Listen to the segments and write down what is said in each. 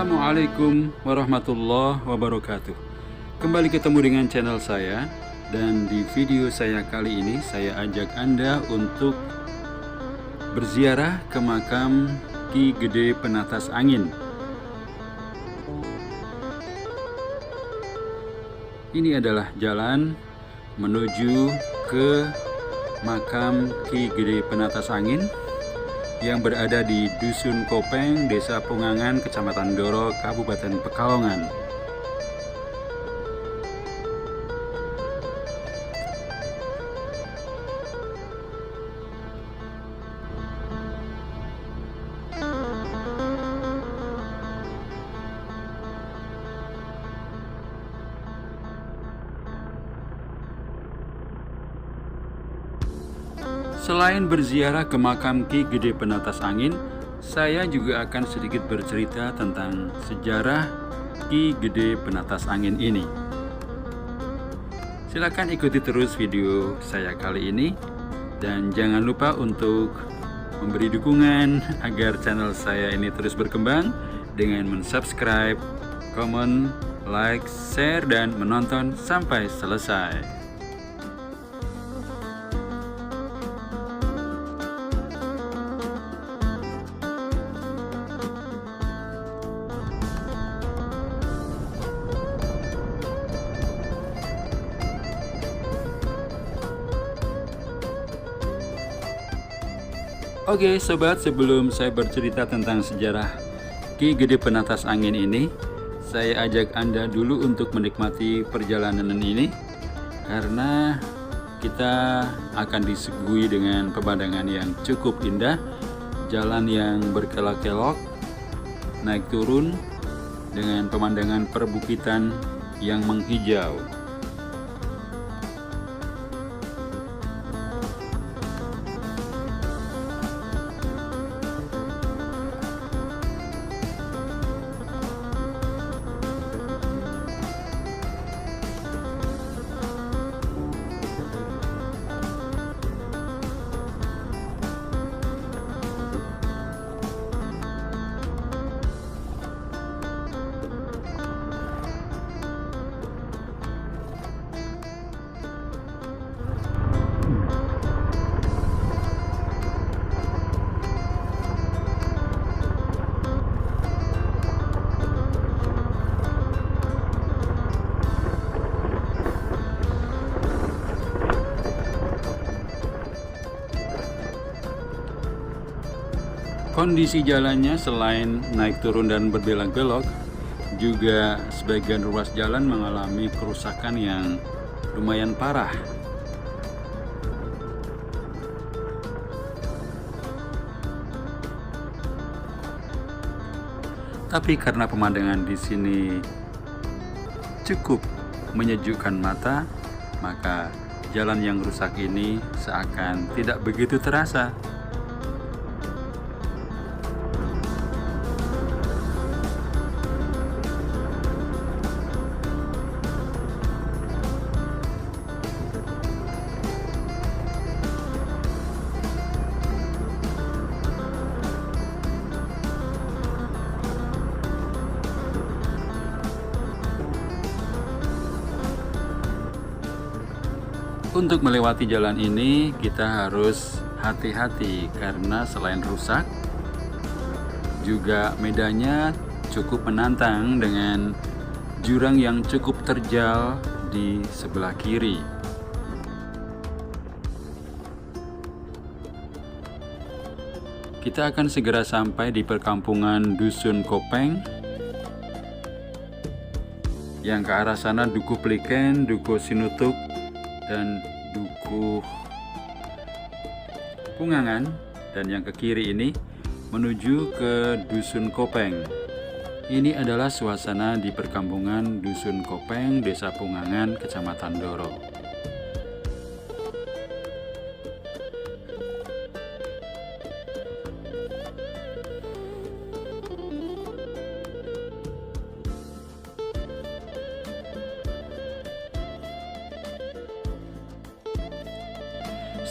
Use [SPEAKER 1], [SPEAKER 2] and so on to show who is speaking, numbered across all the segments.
[SPEAKER 1] Assalamualaikum warahmatullahi wabarakatuh. Kembali ketemu dengan channel saya. Dan di video saya kali ini saya ajak Anda untuk berziarah ke makam Ki Gede Penatas Angin. Ini adalah jalan menuju ke makam Ki Gede Penatas Angin yang berada di Dusun Kopeng, Desa Pungangan, Kecamatan Doro, Kabupaten Pekalongan. Selain berziarah ke makam Ki Gede Penatas Angin, saya juga akan sedikit bercerita tentang sejarah Ki Gede Penatas Angin ini. Silakan ikuti terus video saya kali ini dan jangan lupa untuk memberi dukungan agar channel saya ini terus berkembang dengan mensubscribe, komen, like, share, dan menonton sampai selesai. Oke sobat, sebelum saya bercerita tentang sejarah Ki Gede Penatas Angin ini, saya ajak Anda dulu untuk menikmati perjalanan ini, karena kita akan disuguhi dengan pemandangan yang cukup indah, jalan yang berkelok-kelok, naik turun dengan pemandangan perbukitan yang menghijau. Kondisi jalannya selain naik turun dan berbelok-belok, juga sebagian ruas jalan mengalami kerusakan yang lumayan parah. Tapi karena pemandangan di sini cukup menyejukkan mata, maka jalan yang rusak ini seakan tidak begitu terasa. Untuk melewati jalan ini kita harus hati-hati karena selain rusak, juga medannya cukup menantang dengan jurang yang cukup terjal di sebelah kiri. Kita akan segera sampai di perkampungan Dusun Kopeng, yang ke arah sana Duku Pliken, Duku Sinutuk, dan Duku Pungangan, dan yang ke kiri ini menuju ke Dusun Kopeng. Ini adalah suasana di perkampungan Dusun Kopeng, Desa Pungangan, Kecamatan Doro.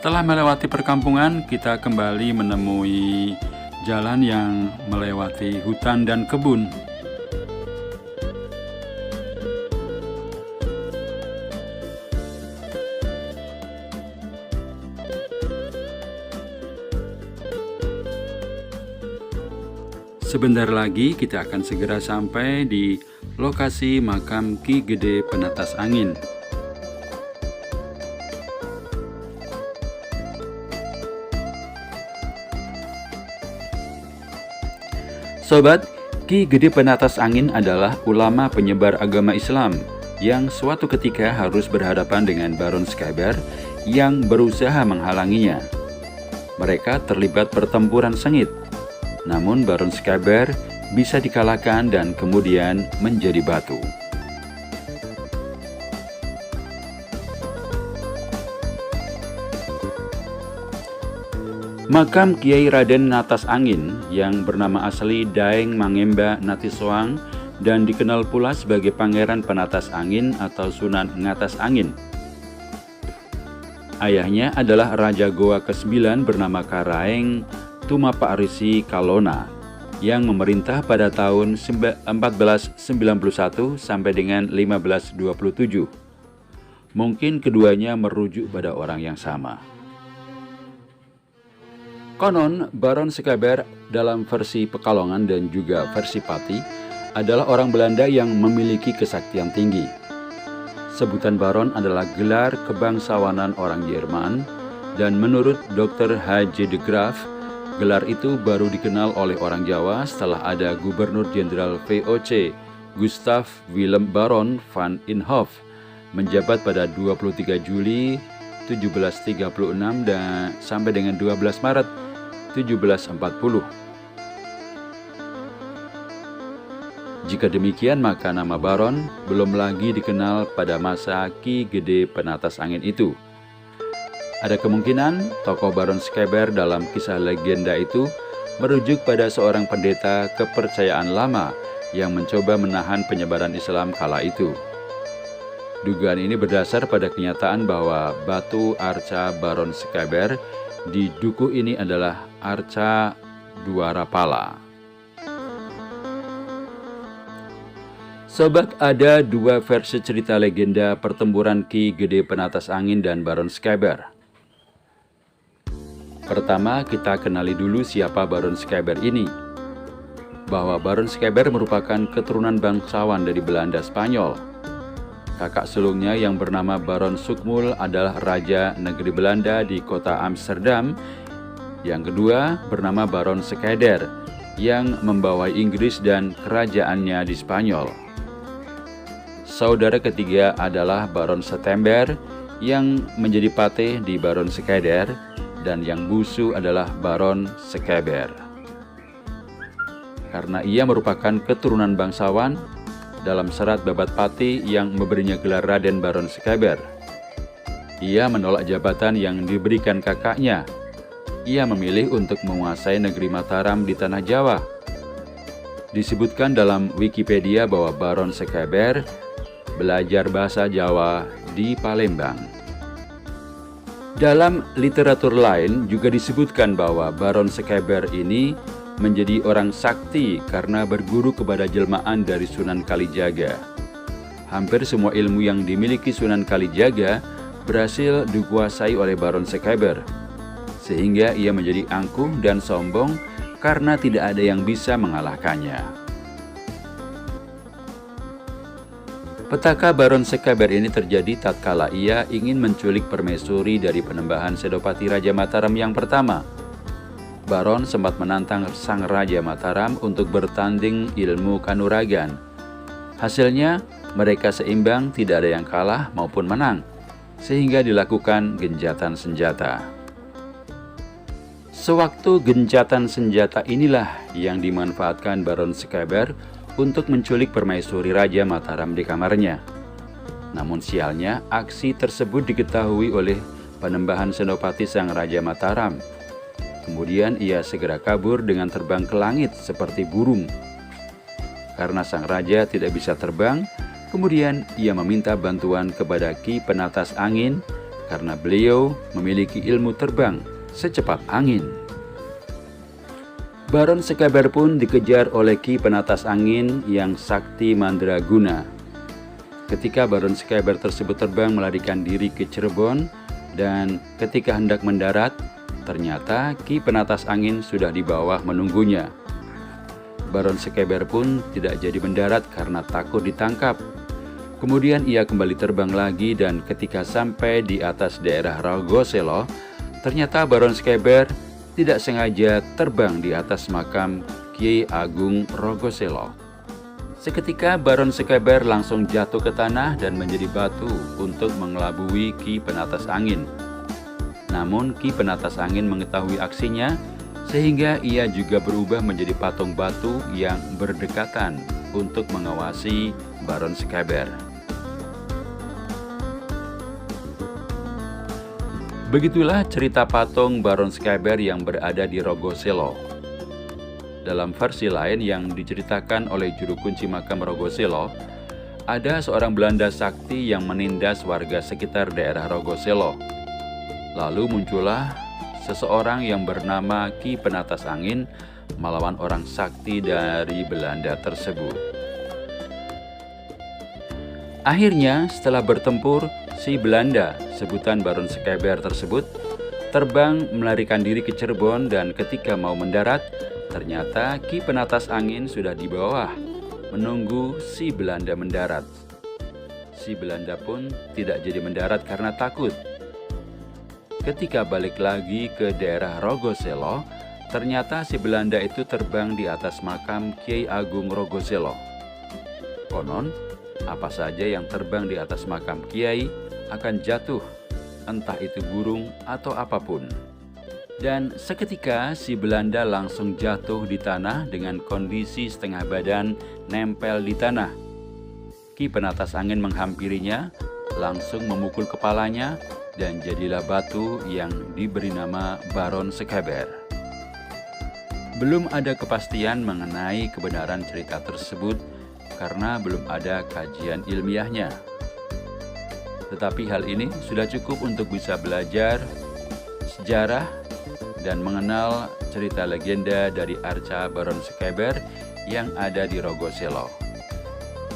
[SPEAKER 1] Setelah melewati perkampungan, kita kembali menemui jalan yang melewati hutan dan kebun. Sebentar lagi kita akan segera sampai di lokasi makam Ki Gede Penatas Angin. Sobat, Ki Gede Penatas Angin adalah ulama penyebar agama Islam yang suatu ketika harus berhadapan dengan Baron Skyber yang berusaha menghalanginya. Mereka terlibat pertempuran sengit. Namun Baron Skyber bisa dikalahkan dan kemudian menjadi batu. Makam Kiai Raden Natas Angin yang bernama asli Daeng Mangemba Natiswang dan dikenal pula sebagai Pangeran Penatas Angin atau Sunan Ngatas Angin. Ayahnya adalah Raja Goa ke-9 bernama Karaeng Tumapak Risi Kalona yang memerintah pada tahun 1491 sampai dengan 1527. Mungkin keduanya merujuk pada orang yang sama. Konon, Baron Skyber dalam versi Pekalongan dan juga versi Pati adalah orang Belanda yang memiliki kesaktian tinggi. Sebutan Baron adalah gelar kebangsawanan orang Jerman, dan menurut Dr. H.J. de Graaf, gelar itu baru dikenal oleh orang Jawa setelah ada Gubernur Jenderal VOC Gustav Willem Baron van Inhofe menjabat pada 23 Juli 1736 dan sampai dengan 12 Maret 1740. Jika demikian, maka nama Baron belum lagi dikenal pada masa Ki Gede Penatas Angin itu. Ada kemungkinan tokoh Baron Skyber dalam kisah legenda itu merujuk pada seorang pendeta kepercayaan lama yang mencoba menahan penyebaran Islam kala itu. Dugaan ini berdasar pada kenyataan bahwa batu arca Baron Skyber di duku ini adalah arca Dwarapala. Sobat, ada dua versi cerita legenda pertempuran Ki Gede Penatas Angin dan Baron Skyber. Pertama, kita kenali dulu siapa Baron Skyber ini. Bahwa Baron Skyber merupakan keturunan bangsawan dari Belanda Spanyol. Kakak sulungnya yang bernama Baron Sukmul adalah Raja Negeri Belanda di kota Amsterdam. Yang kedua bernama Baron Skyder yang membawai Inggris dan kerajaannya di Spanyol. Saudara ketiga adalah Baron September yang menjadi patih di Baron Skyder, dan yang busu adalah Baron Skyber. Karena ia merupakan keturunan bangsawan, dalam serat babat pati yang memberinya gelar Raden Baron Skyber, ia menolak jabatan yang diberikan kakaknya. Ia memilih untuk menguasai negeri Mataram di tanah Jawa. Disebutkan dalam Wikipedia bahwa Baron Skyber belajar bahasa Jawa di Palembang. Dalam literatur lain juga disebutkan bahwa Baron Skyber ini menjadi orang sakti karena berguru kepada jelmaan dari Sunan Kalijaga. Hampir semua ilmu yang dimiliki Sunan Kalijaga berhasil dikuasai oleh Baron Skyber, sehingga ia menjadi angkuh dan sombong karena tidak ada yang bisa mengalahkannya. Petaka Baron Skyber ini terjadi tatkala ia ingin menculik permaisuri dari Penembahan Senopati Raja Mataram yang pertama. Baron sempat menantang sang Raja Mataram untuk bertanding ilmu kanuragan. Hasilnya, mereka seimbang, tidak ada yang kalah maupun menang, sehingga dilakukan gencatan senjata. Sewaktu gencatan senjata inilah yang dimanfaatkan Baron Skyber untuk menculik permaisuri Raja Mataram di kamarnya. Namun sialnya, aksi tersebut diketahui oleh Penembahan Senopati sang Raja Mataram. Kemudian ia segera kabur dengan terbang ke langit seperti burung. Karena sang raja tidak bisa terbang, kemudian ia meminta bantuan kepada Ki Penatas Angin karena beliau memiliki ilmu terbang secepat angin. Baron Skyber pun dikejar oleh Ki Penatas Angin yang sakti mandraguna. Ketika Baron Skyber tersebut terbang melarikan diri ke Cirebon, dan ketika hendak mendarat, ternyata Ki Penatas Angin sudah di bawah menunggunya. Baron Skeber pun tidak jadi mendarat karena takut ditangkap. Kemudian ia kembali terbang lagi dan ketika sampai di atas daerah Rogoselo, ternyata Baron Skeber tidak sengaja terbang di atas makam Kiai Agung Rogoselo. Seketika Baron Skeber langsung jatuh ke tanah dan menjadi batu untuk mengelabui Ki Penatas Angin. Namun Ki Penatas Angin mengetahui aksinya sehingga ia juga berubah menjadi patung batu yang berdekatan untuk mengawasi Baron Skeber. Begitulah cerita patung Baron Skeber yang berada di Rogoselo. Dalam versi lain yang diceritakan oleh juru kunci makam Rogoselo, ada seorang Belanda sakti yang menindas warga sekitar daerah Rogoselo. Lalu muncullah seseorang yang bernama Ki Penatas Angin melawan orang sakti dari Belanda tersebut. Akhirnya setelah bertempur, si Belanda, sebutan Baron Skeber tersebut, terbang melarikan diri ke Cirebon dan ketika mau mendarat, ternyata Ki Penatas Angin sudah di bawah, menunggu si Belanda mendarat. Si Belanda pun tidak jadi mendarat karena takut. Ketika balik lagi ke daerah Rogoselo, ternyata si Belanda itu terbang di atas makam Kiai Agung Rogoselo. Konon, apa saja yang terbang di atas makam Kiai akan jatuh, entah itu burung atau apapun. Dan seketika si Belanda langsung jatuh di tanah dengan kondisi setengah badan nempel di tanah. Ki Penatas Angin menghampirinya, langsung memukul kepalanya, dan jadilah batu yang diberi nama Baron Skeber. Belum ada kepastian mengenai kebenaran cerita tersebut karena belum ada kajian ilmiahnya. Tetapi hal ini sudah cukup untuk bisa belajar sejarah dan mengenal cerita legenda dari arca Baron Skeber yang ada di Rogoselo.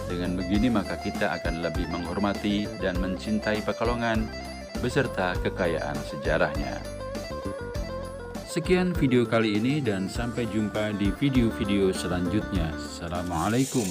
[SPEAKER 1] Dengan begini maka kita akan lebih menghormati dan mencintai Pekalongan beserta kekayaan sejarahnya. Sekian video kali ini dan sampai jumpa di video-video selanjutnya. Assalamualaikum.